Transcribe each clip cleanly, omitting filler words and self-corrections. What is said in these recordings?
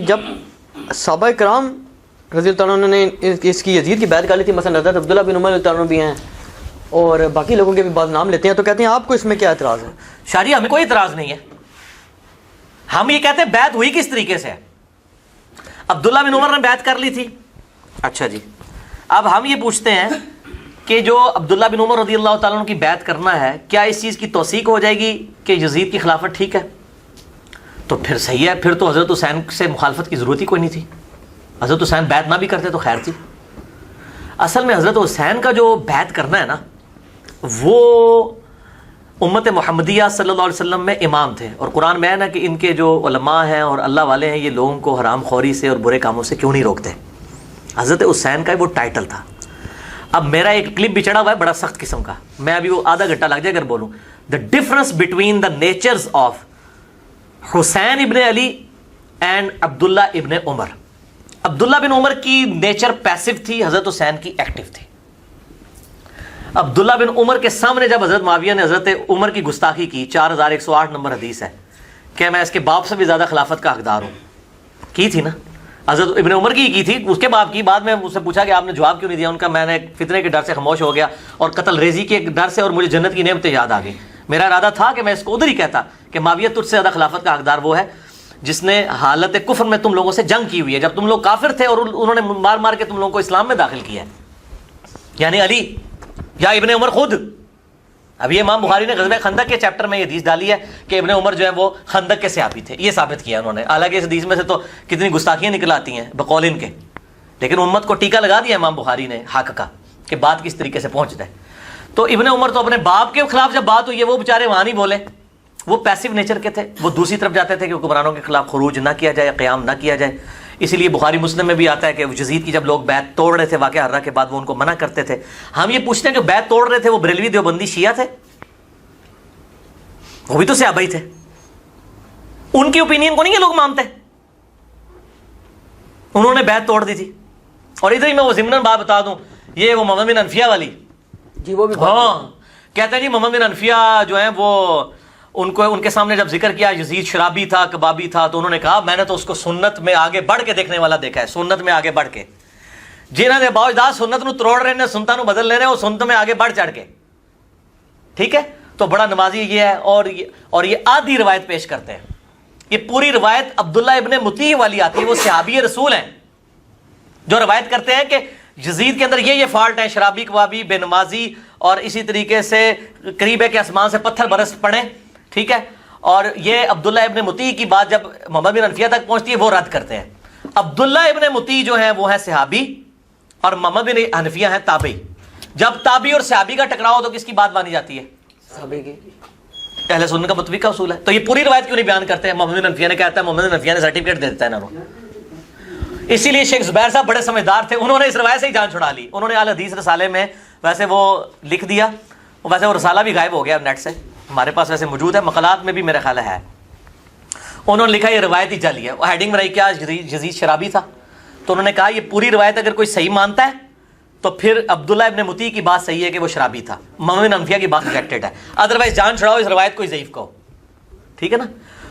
جب صحابہ کرام رضی اللہ عنہ نے اس کی یزید کی بیعت کر لی تھی، مثلا حضرت عبداللہ بن عمر رضی اللہ عنہ بھی ہیں اور باقی لوگوں کے بھی بعض نام لیتے ہیں، تو کہتے ہیں آپ کو اس میں کیا اعتراض ہے؟ شاہ جی ہمیں کوئی اعتراض نہیں ہے، ہم یہ کہتے ہیں بیعت ہوئی کس طریقے سے ہے۔ عبداللہ بن عمر نے بیعت کر لی تھی، اچھا جی، اب ہم یہ پوچھتے ہیں کہ جو عبداللہ بن عمر رضی اللہ تعالیٰ عنہ کی بیعت کرنا ہے، کیا اس چیز کی توثیق ہو جائے گی کہ یزید کی خلافت ٹھیک ہے؟ تو پھر صحیح ہے، پھر تو حضرت حسین سے مخالفت کی ضرورت ہی کوئی نہیں تھی، حضرت حسین بیعت نہ بھی کرتے تو خیر تھی۔ اصل میں حضرت حسین کا جو بیعت کرنا ہے نا، وہ امت محمدیہ صلی اللہ علیہ وسلم میں امام تھے، اور قرآن میں ہے نا کہ ان کے جو علماء ہیں اور اللہ والے ہیں، یہ لوگوں کو حرام خوری سے اور برے کاموں سے کیوں نہیں روکتے؟ حضرت حسین کا وہ ٹائٹل تھا۔ اب میرا ایک کلپ بھی چڑھا ہوا ہے بڑا سخت قسم کا، میں ابھی وہ آدھا گھنٹہ لگ جائے اگر بولوں، the difference between the natures of Hussain ibn Ali and عبداللہ ابن عمر۔ عبداللہ بن عمر کی نیچر پیسو تھی، حضرت حسین کی ایکٹیو تھی۔ عبداللہ بن عمر کے سامنے جب حضرت معاویہ نے حضرت عمر کی گستاخی کی، 4108 نمبر حدیث ہے کہ میں اس کے باپ سے بھی زیادہ خلافت کا حقدار ہوں، کی تھی نا، حضرت ابن عمر کی تھی، اس کے باپ کی۔ بعد میں اس سے پوچھا کہ آپ نے جواب کیوں نہیں دیا، ان کا میں نے فتنے کے ڈر سے خاموش ہو گیا اور قتل ریزی کے ڈر سے، اور مجھے جنت کی نعمتیں یاد آ گئی۔ میرا ارادہ تھا کہ میں اس کو ادھر ہی کہتا کہ معاویہ تجھ سے زیادہ خلافت کا حقدار وہ ہے جس نے حالت کفر میں تم لوگوں سے جنگ کی ہوئی ہے، جب تم لوگ کافر تھے اور انہوں نے مار مار کے تم لوگوں کو اسلام میں داخل کیا ہے، یعنی علی یا ابن عمر خود۔ اب یہ امام بخاری نے غزوہ خندق کے چیپٹر میں یہ حدیث ڈالی ہے کہ ابن عمر جو ہے وہ خندق کے صحابی تھے، یہ ثابت کیا انہوں نے۔ حالانکہ اس حدیث میں سے تو کتنی گستاخیاں نکل آتی ہیں بقول ان کے، لیکن امت کو ٹیکا لگا دیا امام بخاری نے حق کا کہ بات کس طریقے سے پہنچتا ہے۔ تو ابن عمر تو اپنے باپ کے خلاف جب بات ہوئی ہے، وہ بیچارے وہاں نہیں بولے، وہ پیسو نیچر کے تھے، وہ دوسری طرف جاتے تھے کہ حکمرانوں کے خلاف خروج نہ کیا جائے، قیام نہ کیا جائے۔ اسی لیے بخاری مسلم میں بھی آتا ہے کہ یزید کی جب لوگ بیعت توڑ رہے تھے واقعہ ہررہ کے بعد، وہ ان کو منع کرتے تھے۔ ہم یہ پوچھتے ہیں جو بیعت توڑ رہے تھے وہ بریلوی دیوبندی شیعہ تھے؟ وہ بھی تو صحابہ ہی تھے، ان کی اوپینین کو نہیں یہ لوگ مانتے، انہوں نے بیعت توڑ دی تھی۔ اور ادھر ہی میں وہ ضمناً بات بتا دوں، یہ وہ محمد بن انفیہ والی، جی وہ بھی ہاں کہتے ہیں جی محمد بن انفیہ جو ہیں وہ ان کے سامنے جب ذکر کیا یزید شرابی تھا، کبابی تھا، تو انہوں نے کہا میں نے تو اس کو سنت میں آگے بڑھ کے دیکھنے والا دیکھا ہے، سنت میں آگے بڑھ کے۔ جنہوں نے باوجداد سنت نو تروڑ رہے ہیں، سنتا نو بدل لے رہے ہیں، وہ سنت میں آگے بڑھ چڑھ کے، ٹھیک ہے، تو بڑا نمازی یہ ہے۔ اور یہ آدھی روایت پیش کرتے ہیں، یہ پوری روایت عبداللہ ابن مطیع والی آتی ہے، وہ صحابی رسول ہیں جو روایت کرتے ہیں کہ یزید کے اندر یہ فالٹ ہیں، شرابی، کبابی، بے نمازی، اور اسی طریقے سے قریب ہے کہ آسمان سے پتھر برس پڑے، ٹھیک ہے۔ اور یہ عبداللہ ابن مطیع کی بات جب محمد بن انفیہ تک پہنچتی ہے وہ رد کرتے ہیں۔ عبداللہ ابن مطیع جو ہیں وہ ہے صحابی اور محمد بن حنفیہ ہیں تابعی۔ جب تابعی اور صحابی کا ٹکراؤ تو کس کی بات مانی جاتی ہے؟ صحابی کی۔ اہل سنت کا متفق کا اصول ہے۔ تو یہ پوری روایت کیوں نہیں بیان کرتے ہیں؟ محمد بن حنفیہ نے کہتا ہے، محمد بن حنفیہ نے سرٹیفکیٹ دے دیتا ہے نا۔ اسی لیے شیخ زبیر صاحب بڑے سمجھدار تھے، انہوں نے اس روایت سے ہی جان چھڑا لی۔ انہوں نے اہل حدیث رسالے میں ویسے وہ لکھ دیا، ویسے وہ رسالہ بھی غائب ہو گیا نیٹ سے، ہمارے پاس ویسے موجود ہے، مقالات میں بھی میرا خیال ہے۔ انہوں نے لکھا یہ روایت ہی جعلی ہے، وہ ہیڈنگ میں رہی کیا یزید شرابی تھا، تو انہوں نے کہا یہ پوری روایت اگر کوئی صحیح مانتا ہے تو پھر عبداللہ ابن مطیع کی بات صحیح ہے کہ وہ شرابی تھا، محمد بن حنفیہ کی بات ریجیکٹڈ ہے، ادروائز جان چھڑاؤ اس روایت کو ہی ضعیف کہو، ٹھیک ہے نا۔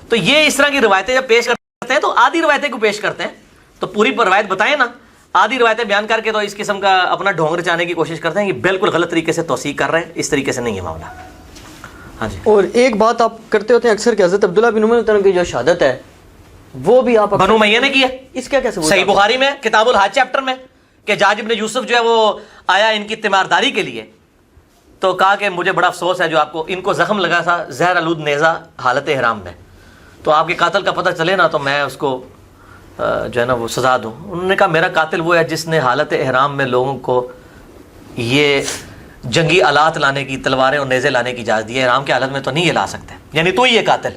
تو یہ اس طرح کی روایتیں جب پیش کرتے ہیں تو آدھی روایتیں کو پیش کرتے ہیں، تو پوری روایت بتائیں نا، آدھی روایتیں بیان کر کے تو اس قسم کا اپنا ڈھونگ رچانے کی کوشش کرتے ہیں، یہ بالکل غلط طریقے سے توثیق کر رہے ہیں، اس طریقے سے نہیں ہے معاملہ۔ ہاں جی، اور ایک بات آپ کرتے ہوتے ہیں اکثر کہ حضرت عبداللہ بن عمر کی جو شہادت ہے وہ بھی آپ بنو امیہ نے کی ہے، اس کا کیسے صحیح بخاری میں کتاب الحج چیپٹر میں کہ حجاج ابن یوسف جو ہے وہ آیا ان کی تیمارداری کے لیے، تو کہا کہ مجھے بڑا افسوس ہے جو آپ کو، ان کو زخم لگا تھا زہر آلود نیزہ حالت احرام میں، تو آپ کے قاتل کا پتہ چلے نا تو میں اس کو جو ہے نا وہ سزا دوں۔ انہوں نے کہا میرا قاتل وہ ہے جس نے حالت احرام میں لوگوں کو یہ جنگی آلات لانے کی، تلواریں اور نیزے لانے کی اجازت دی ہے، احرام کی حالت میں تو نہیں یہ لا سکتے، یعنی تو ہی یہ قاتل،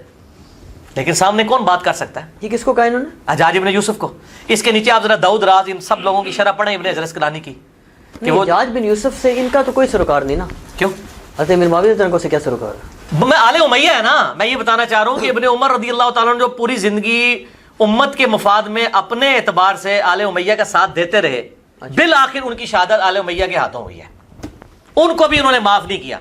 لیکن سامنے کون بات کر سکتا ہے؟ یہ کس کو کہا انہوں نے؟ حجاج ابن یوسف کو۔ اس کے نیچے آپ ذرا داؤد راز ان سب لوگوں کی شرح پڑھیں ابن حجر اسقلانی کی کہ وہ حجاج بن یوسف سے ان کا تو کوئی سروکار نہیں نا، کیوں؟ حضرت امیر معاویہ کو سے کیا سروکار ہے؟ میں آل امیہ ہے نا، میں یہ بتانا چاہ رہا ہوں کہ ابن عمر رضی اللہ تعالیٰ عنہ جو پوری زندگی امت کے مفاد میں اپنے اعتبار سے آل امیہ کا ساتھ دیتے رہے، بالآخر ان کی شہادت آل امیہ کے ہاتھوں ہوئی ہے، ان کو بھی انہوں نے معاف نہیں کیا،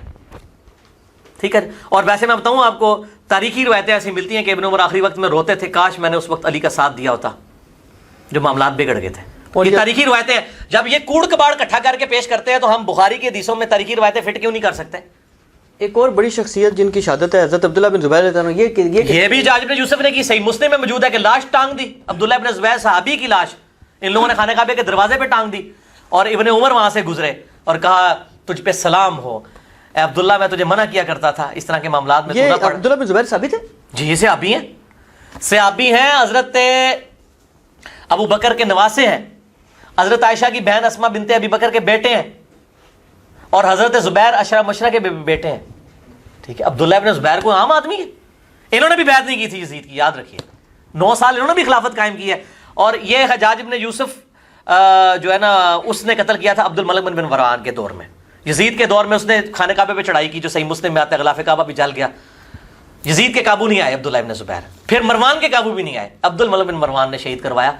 ٹھیک ہے۔ اور ویسے میں بتاؤں آپ کو، تاریخی روایتیں ایسی ملتی ہیں کہ ابن عمر آخری وقت میں روتے تھے، کاش میں نے اس وقت علی کا ساتھ دیا ہوتا، جو معاملات بگڑ گئے تھے. اور یہ تاریخی روایتیں ہیں. جب یہ کوڑ کباڑ اکٹھا کر کے پیش کرتے ہیں تو ہم بخاری کی حدیثوں میں تاریخی روایتیں فٹ کیوں نہیں کر سکتے؟ ایک اور بڑی شخصیت جن کی شہادت ہے حضرت عبداللہ بن زبیر رضی اللہ عنہ. یہ بھی حجاج بن یوسف نے کی. صحیح مسلم میں موجود ہے کہ لاش ٹانگ دی. عبداللہ بن زبیر صحابی کی لاش ان لوگوں نے خانہ کعبے کے دروازے پہ ٹانگ دی اور ابن عمر وہاں سے گزرے اور کہا تجھ پہ سلام ہو اے عبداللہ, میں تجھے منع کیا کرتا تھا اس طرح کے معاملات میں. یہ عبداللہ بن زبیر صحابی تھے؟ جی یہ صحابی ہیں. صحابی ہیں. حضرت ابو بکر کے نواسے ہیں. حضرت عائشہ کی بہن اسما بنت ابی بکر کے بیٹے ہیں اور حضرت زبیر اشرا مشرا کے بیٹے ہیں. ٹھیک ہے. عبداللہ ابن زبیر کو عام آدمی ہے. انہوں نے بھی بیعت نہیں کی تھی یزید کی, یاد رکھیے. 9 سال انہوں نے بھی خلافت قائم کی ہے. اور یہ حجاج ابن یوسف جو ہے نا اس نے قتل کیا تھا عبد الملک بن مروان کے دور میں. یزید کے دور میں اس نے خانہ کعبے پہ چڑھائی کی جو صحیح مسلم میں آتا ہے. غلاف کعبہ بھی جل گیا. یزید کے قابو نہیں آئے عبداللہ ابن زبیر. پھر مروان کے قابو بھی نہیں آئے. عبد الملک بن مروان نے شہید کروایا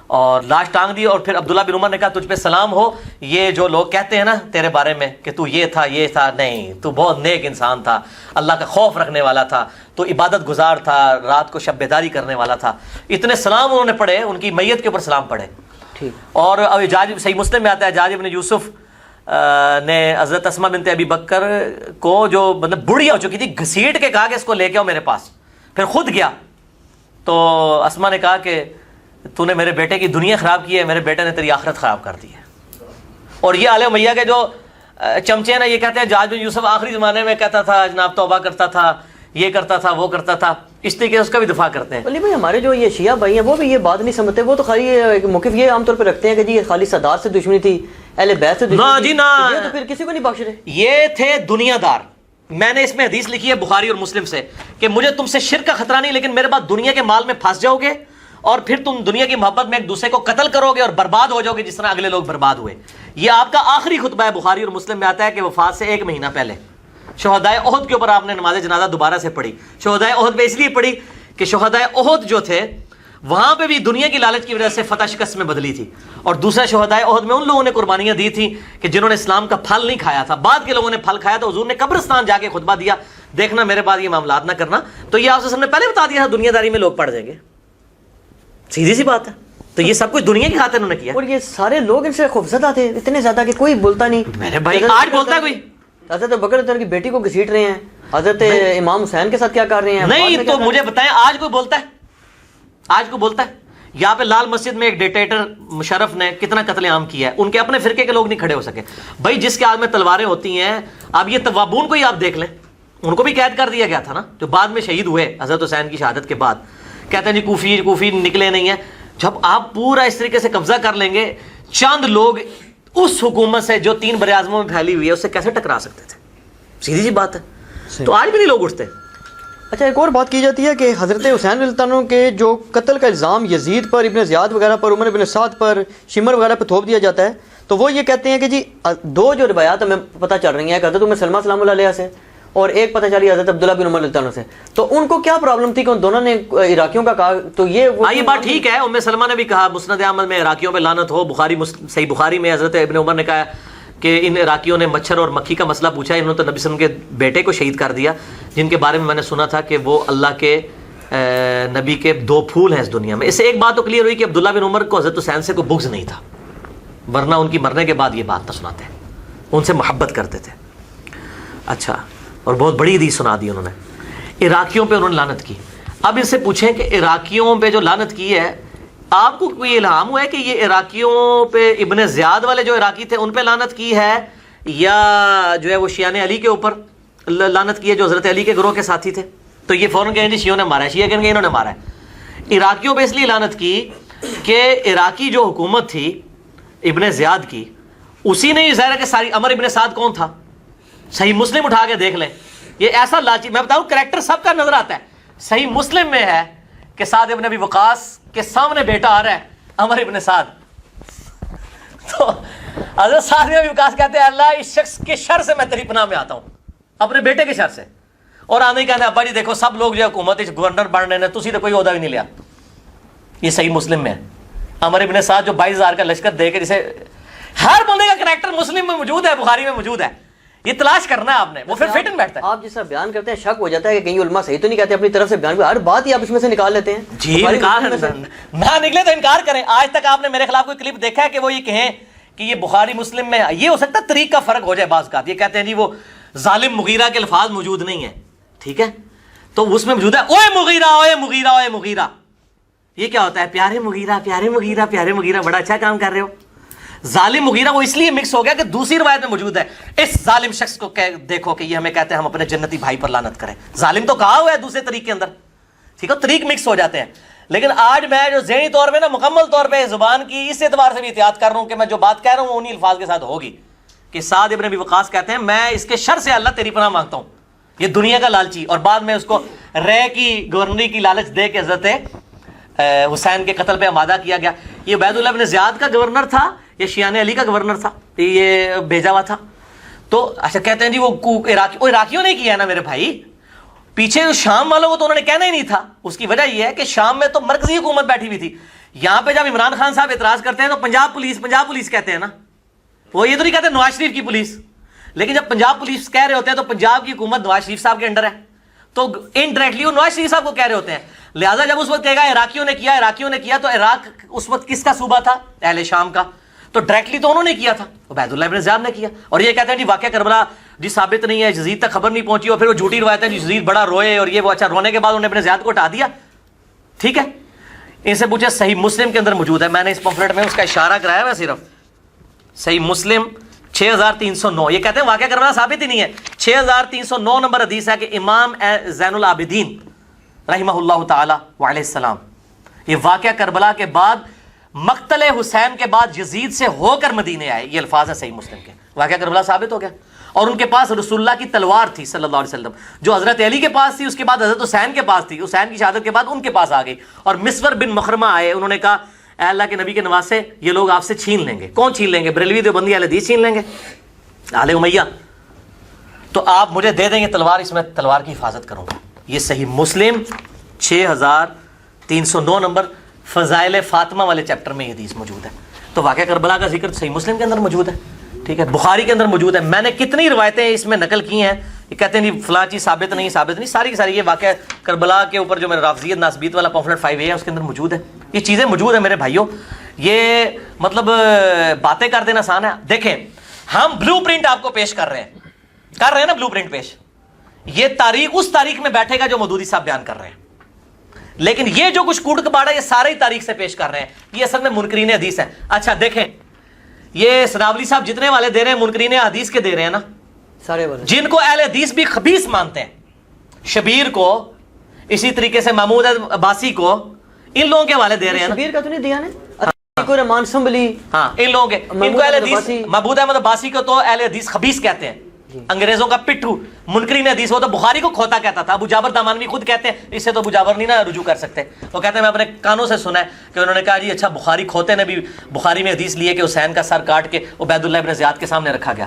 اور لاش ٹانگ دی. اور پھر عبداللہ بن عمر نے کہا تجھ پہ سلام ہو, یہ جو لوگ کہتے ہیں نا تیرے بارے میں کہ تو یہ تھا, نہیں, تو بہت نیک انسان تھا, اللہ کا خوف رکھنے والا تھا, تو عبادت گزار تھا, رات کو شب بیداری کرنے والا تھا. اتنے سلام انہوں نے پڑھے, ان کی میت کے اوپر سلام پڑھے. اور حجاج صحیح مسلم میں آتا ہے حجاج ابن یوسف نے حضرت اسما بنت ابی بکر کو جو مطلب بڑھیا ہو چکی تھی گھسیٹ کے کہا کہ اس کو لے کے آؤ میرے پاس. پھر خود گیا تو اسما نے کہا کہ تو نے میرے بیٹے کی دنیا خراب کی ہے, میرے بیٹے نے تیری آخرت خراب کر دی ہے. اور یہ آل امیہ کے جو چمچے نا یہ کہتے ہیں حجاج بن یوسف آخری زمانے میں کہتا تھا جناب توبہ کرتا تھا, یہ کرتا تھا, وہ کرتا تھا, اس طریقے اس کا بھی دفاع کرتے ہیں. علی بھائی ہمارے جو یہ شیعہ بھائی ہیں وہ بھی یہ بات نہیں سمجھتے. وہ تو خالی ایک موقف یہ عام طور پہ رکھتے ہیں کہ جی یہ خالی سادات سے دشمنی تھی, اہل بیت سے دشمنی تھی. یہ تو پھر کسی کو نہیں بخش رہے. یہ تھے دنیا دار. میں نے اس میں حدیث لکھی ہے بخاری اور مسلم سے کہ مجھے تم سے شرک کا خطرہ نہیں, لیکن میرے بعد دنیا کے مال میں پھنس جاؤ گے اور پھر تم دنیا کی محبت میں ایک دوسرے کو قتل کرو گے اور برباد ہو جاؤ گے جس طرح اگلے لوگ برباد ہوئے. یہ آپ کا آخری خطبہ ہے. بخاری اور مسلم میں آتا ہے کہ وفات سے 1 مہینہ پہلے شہدائے احد کے اوپر آپ نے نماز جنازہ دوبارہ سے پڑھی. شہدائے احد پہ اس لیے پڑھی کہ شہدائے احد جو تھے وہاں پہ بھی دنیا کی لالچ کی وجہ سے فتح شکست میں بدلی تھی. اور دوسرا شہدائے احد میں ان لوگوں نے قربانیاں دی تھیں کہ جنہوں نے اسلام کا پھل نہیں کھایا تھا. بعد کے لوگوں نے پھل کھایا. تو حضور نے قبرستان جا کے خطبہ دیا, دیکھنا میرے بعد یہ معاملات نہ کرنا. تو یہ آپ سے نے پہلے بتا دیا تھا دنیا داری میں لوگ پڑ جائیں گے. سیدھی سی بات ہے. تو یہ سب کچھ دنیا کی خاطر انہوں نے کیا. اور یہ سارے لوگ ان سے خوفزدہ تھے اتنے زیادہ کہ کوئی بولتا نہیں. میرے بھائی آج بولتا ہے کوئی؟ حضرت بکر کی بیٹی کو گھسیٹ رہے ہیں, حضرت امام حسین کے ساتھ کیا کر رہے ہیں. نہیں تو مجھے بتائیں آج کوئی بولتا ہے؟ آج کوئی بولتا ہے؟ یہاں پہ لال مسجد میں ایک ڈکٹیٹر مشرف نے کتنا قتل عام کیا ہے, ان کے اپنے فرقے کے لوگ نہیں کھڑے ہو سکے. بھائی جس کے ہاتھ میں تلواریں ہوتی ہیں, اب یہ توابون کو ہی آپ دیکھ لیں, ان کو بھی قید کر دیا گیا تھا نا جو بعد میں شہید ہوئے حضرت حسین کی شہادت کے بعد. کہتے ہیں جی کوفی نکلے نہیں ہیں. جب آپ پورا اس طریقے سے قبضہ کر لیں گے, چند لوگ اس حکومت سے جو 3 براعظموں میں پھیلی ہوئی ہے اس سے کیسے ٹکرا سکتے تھے؟ سیدھی سی بات ہے. تو آج بھی نہیں لوگ اٹھتے. اچھا ایک اور بات کی جاتی ہے کہ حضرت حسین رضی اللہ عنہ کے جو قتل کا الزام یزید پر, ابن زیاد وغیرہ پر, عمر بن سعد پر, شمر وغیرہ پہ تھوپ دیا جاتا ہے. تو وہ یہ کہتے ہیں کہ جی 2 جو روایات ہمیں پتہ چل رہی ہیں, ایک حضرت ام سلمہ سلام اللہ علیہ سے اور ایک پتہ چلی حضرت عبداللہ بن عمر رضی اللہ عنہ سے. تو ان کو کیا پرابلم تھی کہ ان دونوں نے عراقیوں کا کہا؟ تو یہ بات ٹھیک ہے. ام سلمہ نے بھی کہا مسند احمد میں عراقیوں پہ لعنت ہو. صحیح بخاری میں حضرت ابن عمر نے کہا کہ ان عراقیوں نے مچھر اور مکھی کا مسئلہ پوچھا, انہوں نے تو نبی صلی اللہ علیہ وسلم کے بیٹے کو شہید کر دیا جن کے بارے میں نے سنا تھا کہ وہ اللہ کے نبی کے 2 پھول ہیں اس دنیا میں. اس سے ایک بات تو کلیئر ہوئی کہ عبداللہ بن عمر کو حضرت حسین سے کوئی بغض نہیں تھا, ورنہ ان کی مرنے کے بعد یہ بات نہ سناتے, ان سے محبت کرتے تھے. اچھا, اور بہت بڑی حدیث سنا دی انہوں نے. عراقیوں پہ انہوں نے لعنت کی. اب ان سے پوچھیں کہ عراقیوں پہ جو لعنت کی ہے, آپ کو کوئی الہام ہوا ہے کہ یہ عراقیوں پہ ابن زیاد والے جو عراقی تھے ان پہ لعنت کی ہے, یا جو ہے وہ شیعہ علی کے اوپر لعنت کی ہے جو حضرت علی کے گروہ کے ساتھی تھے؟ تو یہ فوراً کہیں گے شیعوں نے مارا ہے, شیعہ کہیں گے انہوں نے مارا ہے. عراقیوں پہ اس لیے لعنت کی کہ عراقی جو حکومت تھی ابن زیاد کی, اسی نے یہ ظاہر ہے کہ ساری. عمر ابن سعد کون تھا؟ صحیح مسلم اٹھا کے دیکھ لیں. یہ ایسا لالچی, میں بتاؤں کریکٹر سب کا نظر آتا ہے. صحیح مسلم میں ہے کہ سعد ابن ابی وقاص کے سامنے بیٹا آ رہا ہے عمر ابن سعد, تو حضرت سعد ابن ابی وقاص کہتے ہیں اللہ اس شخص کے شر سے میں تیری پناہ میں آتا ہوں, اپنے بیٹے کے شر سے. اور آنے ہی کہتے ہیں ابا جی دیکھو سب لوگ جو حکومت گورنر بن رہے ہیں, تسی تو کوئی عہدہ بھی نہیں لیا. یہ صحیح مسلم میں ہے. عمر ابن سعد جو 22,000 کا لشکر دے کے, جسے ہر بندے کا کریکٹر مسلم میں موجود ہے, بخاری میں موجود ہے. یہ تلاش کرنا ہے آپ نے, وہ پھر فٹ ان بیٹھتا ہے. آپ جس طرح بیان کرتے ہیں شک ہو جاتا ہے کہ کہیں علماء صحیح تو نہیں کہتے اپنی طرف سے بیان, ہر بات ہی آپ اس میں سے نکال لیتے ہیں. جی انکار نہ نکلے تو انکار کریں. آج تک آپ نے میرے خلاف کوئی کلپ دیکھا ہے کہ وہ یہ کہیں کہ یہ بخاری مسلم میں, یہ ہو سکتا ہے طریق کا فرق ہو جائے بعض کا, یہ کہتے ہیں جی وہ ظالم مغیرہ کے الفاظ موجود نہیں ہیں, ٹھیک ہے, تو اس میں موجود ہے اوے مغیرہ اوے مغیرہ اوے مغیرہ. یہ کیا ہوتا ہے؟ پیارے مغیرہ پیارے مغیرہ پیارے مغیرہ, بڑا اچھا کام کر رہے ہو. ظالم مغیرہ وہ اس لیے مکس ہو گیا کہ دوسری روایت میں موجود ہے اس ظالم شخص کو دیکھو کہ یہ ہمیں کہتے ہیں ہم اپنے جنتی بھائی پر لعنت کریں. ظالم تو کہا ہوا ہے دوسرے طریق کے اندر, ٹھیک ہے, طریق مکس ہو جاتے ہیں. لیکن آج میں جو ذہنی طور پہ نا مکمل طور پہ زبان کی اس اعتبار سے بھی احتیاط کر رہا ہوں کہ میں جو بات کہہ رہا ہوں وہ انہی الفاظ کے ساتھ ہوگی کہ سعد ابن ابی وقاص کہتے ہیں میں اس کے شر سے اللہ تیری پناہ مانگتا ہوں, یہ دنیا کا لالچی, اور بعد میں اس کو رے کی گورنری کی لالچ دے کے حضرت حسین کے قتل پہ آمادہ کیا گیا. یہ عبید اللہ بن زیاد کا گورنر تھا, یہ شیعان علی کا گورنر تھا, یہ بھیجا ہوا تھا. تو اچھا کہتے ہیں جی وہ عراقیوں نے کیا نا میرے بھائی, پیچھے شام والوں کو تو انہوں نے کہنا ہی نہیں تھا. اس کی وجہ یہ ہے کہ شام میں تو مرکزی حکومت بیٹھی ہوئی تھی. یہاں پہ جب عمران خان صاحب اعتراض کرتے ہیں تو پنجاب پولیس کہتے ہیں نا, وہ یہ تو نہیں کہتے نواز شریف کی پولیس, لیکن جب پنجاب پولیس کہہ رہے ہوتے ہیں تو پنجاب کی حکومت نواز شریف صاحب کے انڈر ہے, تو انڈائریکٹلی وہ نواز شریف صاحب کو کہہ رہے ہوتے ہیں. لہٰذا جب اس وقت کہے گا عراقیوں نے کیا تو عراق اس وقت کس کا صوبہ تھا؟ اہل شام کا, تو ڈائریکٹلی تو انہوں نے کیا تھا, عبید اللہ بن زیاد نے کیا. اور یہ کہتے ہیں جی واقعہ کربلا جی ثابت نہیں ہے, یزید تک خبر نہیں پہنچی, اور پھر وہ جھوٹی روایت ہے جی یزید بڑا روئے اور یہ وہ. اچھا رونے کے بعد انہوں نے اپنے زیاد کو ہٹا دیا, ٹھیک ہے. ان سے پوچھا صحیح مسلم کے اندر موجود ہے, میں نے اس پمفلٹ میں اس کا اشارہ کرایا ہے صرف, صحیح مسلم 6309. یہ کہتے ہیں واقعہ کربلا ثابت ہی نہیں ہے. 6309 نمبر حدیث ہے کہ امام زین العابدین رحمہ اللہ تعالی وعلیہ السلام, یہ واقعہ کربلا کے بعد مقتل حسین کے بعد یزید سے ہو کر مدینے آئے. یہ الفاظ ہیں صحیح مسلم کے. واقعہ کربلا ثابت ہو گیا. اور ان کے پاس رسول اللہ کی تلوار تھی صلی اللہ علیہ وسلم, جو حضرت علی کے پاس تھی, اس کے بعد حضرت حسین کے پاس تھی, حسین کی شہادت کے بعد ان کے پاس آ گئی. اور مسور بن مخرمہ آئے, انہوں نے کہا اے اللہ کے نبی کے نواسے یہ لوگ آپ سے چھین لیں گے. کون چھین لیں گے؟ بریلوی دیوبندی اہل حدیث چھین لیں گے, آل امیہ. تو آپ مجھے دے دیں گے تلوار, اس میں تلوار کی حفاظت کروں گا. یہ صحیح مسلم 6309 نمبر فضائل فاطمہ والے چیپٹر میں یہ حدیث موجود ہے. تو واقعہ کربلا کا ذکر صحیح مسلم کے اندر موجود ہے, ٹھیک ہے, بخاری کے اندر موجود ہے. میں نے کتنی روایتیں اس میں نقل کی ہیں, یہ کہتے ہیں جی فلاں چیز ثابت نہیں, ساری کی ساری یہ واقعہ کربلا کے اوپر جو میرا رافضیت ناسبیت والا پمفلٹ 5A ہے اس کے اندر موجود ہے. یہ چیزیں موجود ہیں میرے بھائیوں. یہ مطلب باتیں کر دینا آسان ہے. دیکھیں ہم بلو پرنٹ آپ کو پیش کر رہے ہیں نا بلو پرنٹ پیش. یہ تاریخ اس تاریخ میں بیٹھے گا جو مودودی صاحب بیان کر رہے ہیں, لیکن یہ جو کچھ کوڑ کباڑا یہ سارے ہی تاریخ سے پیش کر رہے ہیں. یہ اصل میں منکرین حدیث ہیں. اچھا دیکھیں یہ سنابلی صاحب جتنے والے دے رہے ہیں منکرین حدیث کے دے رہے ہیں نا, سارے والے, جن کو اہل حدیث بھی خبیث مانتے ہیں, شبیر کو, اسی طریقے سے محمود عباسی کو, ان لوگوں کے والے دے رہے ہیں نا. شبیر کا تو نہیں دیا نے کو رحمان سنبلی, ہاں ان لوگوں کے, ان کو اہل حدیث محمود احمد عباسی کو تو اہل حدیث خبیث کہتے ہیں, انگریزوں کا پٹھو. منکرین حدیث وہ تو بخاری کو کھوتا کہتا تھا. ابو جابر دامانوی خود کہتے ہیں, اس سے تو ابو جابر نہیں نا رجوع کر سکتے, وہ کہتے ہیں میں اپنے کانوں سے سنا ہے کہ انہوں نے کہا جی اچھا بخاری کھوتے نے بھی بخاری میں حدیث لیے کہ حسین کا سر کاٹ کے عبید اللہ ابن زیاد کے سامنے رکھا گیا,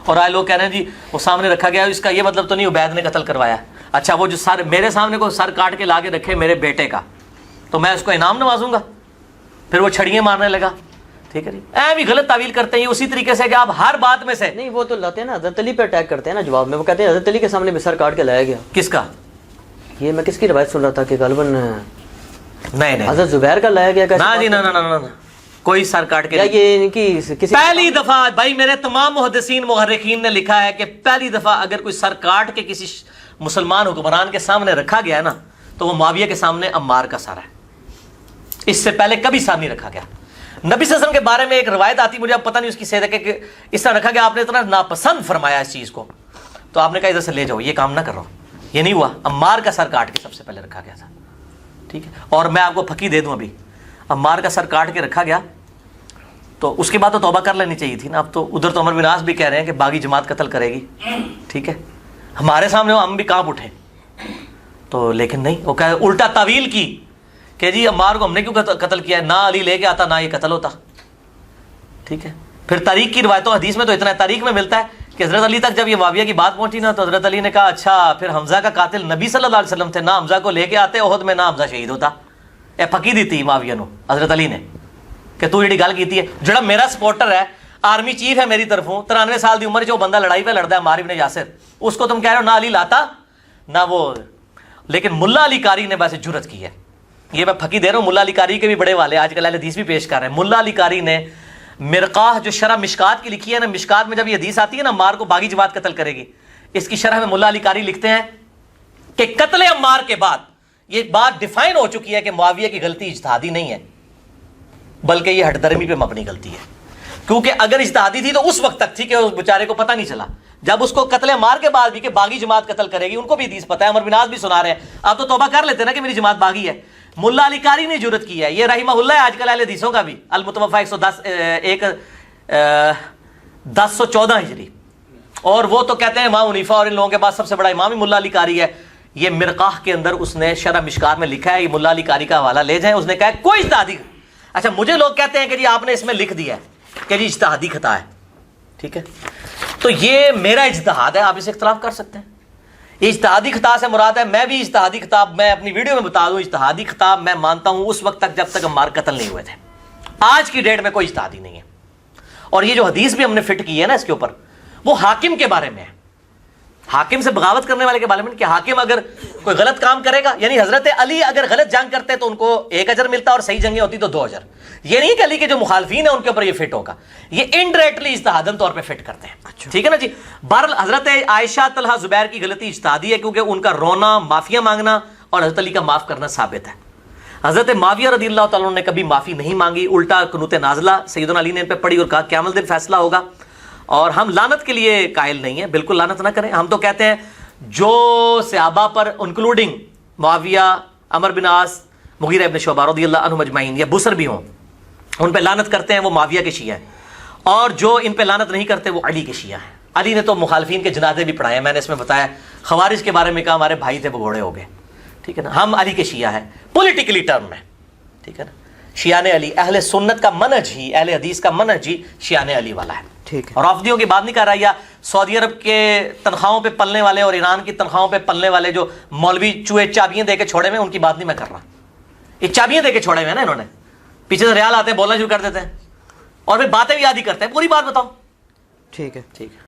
اور آئے لوگ کہہ رہے ہیں جی وہ سامنے رکھا گیا, اس کا یہ مطلب تو نہیں عبید نے قتل کروایا. اچھا وہ جو سر میرے سامنے کو سر کاٹ کے لا کے رکھے میرے بیٹے کا, تو میں اس کو انعام نوازوں گا؟ پھر وہ چھڑیاں مارنے لگا, ٹھیک ہے جی. بھی غلط تعویل کرتے ہیں اسی طریقے سے کہ آپ ہر بات میں سے نہیں, وہ تو لاتے ہیں نا حضرت علی پہ اٹیک کرتے ہیں نا جواب میں, وہ کہتے ہیں حضرت علی کے سامنے بھی سر کاٹ کے لایا گیا. کس کا؟ یہ میں کس کی روایت سن رہا تھا کہ غالباً نہیں حضرت زبیر کا لایا گیا. نا جی نا کوئی سر کاٹ کے یہ ان کی کسی پہلی دفعہ بھائی میرے تمام محدثین محرخین نے لکھا ہے کہ پہلی دفعہ اگر کوئی سر کاٹ کے کسی مسلمان حکمران کے سامنے رکھا گیا ہے نا تو وہ معاویہ کے سامنے عمار کا سر ہے. اس سے پہلے کبھی سر نہیں رکھا گیا. نبی صلی اللہ علیہ وسلم کے بارے میں ایک روایت آتی, مجھے اب پتہ نہیں اس کی صحت ہے کہ اس طرح رکھا گیا, آپ نے اتنا ناپسند فرمایا اس چیز کو, تو آپ نے کہا ادھر سے لے جاؤ, یہ کام نہ کرو. یہ نہیں ہوا, عمار کا سر کاٹ کے سب سے پہلے رکھا گیا تھا, ٹھیک ہے. اور میں آپ کو پھکی دے دوں, ابھی عمار کا سر کاٹ کے رکھا گیا تو اس کے بعد تو توبہ کر لینی چاہیے تھی نا. اب تو ادھر تو عمر بن عاص بھی کہہ رہے ہیں کہ باغی جماعت قتل کرے گی, ٹھیک ہے, ہمارے سامنے ہم بھی کانپ اٹھے, تو لیکن نہیں, وہ کہ الٹا تعویل کی کہ جی عمار کو ہم نے کیوں قتل کیا ہے, نہ علی لے کے آتا نہ یہ قتل ہوتا, ٹھیک ہے. پھر تاریخ کی روایتوں حدیث میں تو اتنا تاریخ میں ملتا ہے کہ حضرت علی تک جب یہ معاویہ کی بات پہنچی نا تو حضرت علی نے کہا اچھا پھر حمزہ کا قاتل نبی صلی اللہ علیہ وسلم تھے, نہ حمزہ کو لے کے آتے احد میں, نہ حمزہ شہید ہوتا. اے پھکی دی تھی معاویہ نو حضرت علی نے کہ تو یہ گل کیتی ہے, جڑا میرا سپورٹر ہے آرمی چیف ہے میری طرفوں, 93 سال دی عمر جو بندہ لڑائی پہ لڑتا ہے عمار ابن یاسر, اس کو تم کہہ رہے ہو نہ علی لاتا نہ وہ. لیکن ملا علی قاری نے ویسے جرت کی ہے, یہ میں پھکی دے رہا ہوں, ملا علی قاری کے بھی بڑے والے آج کل اہل حدیث بھی پیش کر رہے ہیں. ملا علی قاری نے مرقاہ جو شرح مشکات کی لکھی ہے نا, مشکات میں جب یہ حدیث آتی ہے نا عمار کو باغی جماعت قتل کرے گی, اس کی شرح میں ملا علی قاری لکھتے ہیں کہ قتل عمار کے بعد یہ بات ڈیفائن ہو چکی ہے کہ معاویہ کی غلطی اجتہادی نہیں ہے بلکہ یہ ہٹ درمی پہ مبنی غلطی ہے, کیونکہ اگر اجتہادی تھی تو اس وقت تک تھی کہ اس بیچارے کو پتہ نہیں چلا. جب اس کو قتل عمار کے بعد بھی کہ باغی جماعت قتل کرے گی, ان کو بھی حدیث پتہ ہے, عمر بن عاص بھی سنا رہے ہیں, آپ تو توبہ کر لیتے نا کہ میری جماعت باغی ہے. ملا علی قاری نے جرت کی ہے, یہ رحمہ اللہ ہے آج کل اہل حدیثوں کا بھی, المتوفا 1014 ہجری, اور وہ تو کہتے ہیں امام حنیفہ اور ان لوگوں کے بعد سب سے بڑا امام ہی ملا علی قاری ہے. یہ مرقاہ کے اندر اس نے شرح مشکات میں لکھا ہے, یہ ملا علی قاری کا حوالہ لے جائیں, اس نے کہا ہے کوئی اجتہادی. اچھا مجھے لوگ کہتے ہیں کہ جی آپ نے اس میں لکھ دیا ہے کہ جی اجتہادی خطا ہے, ٹھیک ہے, تو یہ میرا اجتہاد ہے, آپ اسے اختلاف کر سکتے ہیں. اجتہادی خطا سے مراد ہے, میں بھی اجتہادی خطاب میں اپنی ویڈیو میں بتا دوں, اجتہادی خطاب میں مانتا ہوں اس وقت تک جب تک عمار قتل نہیں ہوئے تھے. آج کی ڈیٹ میں کوئی اجتہادی نہیں ہے. اور یہ جو حدیث بھی ہم نے فٹ کی ہے نا اس کے اوپر, وہ حاکم کے بارے میں ہے, حاکم سے بغاوت کرنے والے کے بارے میں, کہ حاکم اگر کوئی غلط کام کرے گا, یعنی حضرت علی اگر غلط جنگ کرتے تو ان کو 1 اجر ملتا اور صحیح جنگیں ہوتی تو 2 اجر. یہ نہیں کہ علی کے جو مخالفین ہیں ان کے اوپر یہ فٹ ہوگا, یہ انڈائریکٹلی اجتہادن طور پہ فٹ کرتے ہیں, ٹھیک ہے نا جی. بہرحال حضرت عائشہ طلحہ زبیر کی غلطی اجتہادی ہے, کیونکہ ان کا رونا, معافیاں مانگنا اور حضرت علی کا معاف کرنا ثابت ہے. حضرت معاویہ رضی اللہ تعالیٰ عنہ نے کبھی معافی نہیں مانگی, الٹا قنوت نازلہ سیدنا علی نے ان پہ پڑھی اور کہا قیامت دن فیصلہ ہوگا. اور ہم لعنت کے لیے قائل نہیں ہیں, بالکل لعنت نہ کریں. ہم تو کہتے ہیں جو صحابہ پر انکلوڈنگ معاویہ, عمر بن عاص, مغیرہ ابن شعبہ رضی اللہ عنہم اجمعین, یا بصر بھی ہوں, ان پہ لعنت کرتے ہیں وہ معاویہ کے شیعہ ہیں, اور جو ان پہ لعنت نہیں کرتے وہ علی کے شیعہ ہیں. علی نے تو مخالفین کے جنازے بھی پڑھائے, میں نے اس میں بتایا. خوارج کے بارے میں کہا ہمارے بھائی تھے وہ گھوڑے ہو گئے, ٹھیک ہے نا. ہم علی کے شیعہ ہیں پولیٹیکلی ٹرم میں, ٹھیک ہے نا. شیعان علی, اہل سنت کا منہج ہی, اہل حدیث کا منہج ہی شیعان علی والا ہے, ٹھیک ہے. اور رافضیوں کی بات نہیں کر رہا, یا سعودی عرب کے تنخواہوں پہ پلنے والے اور ایران کی تنخواہوں پہ پلنے والے جو مولوی چوہے چابیاں دے کے چھوڑے میں, ان کی بات نہیں میں کر رہا. یہ چابیاں دے کے چھوڑے ہوئے نا انہوں نے, پیچھے سے ریال آتے ہیں بولنا شروع کر دیتے ہیں اور پھر باتیں بھی یاد ہی کرتے ہیں. پوری بات بتاؤ. ٹھیک ہے. ٹھیک ہے.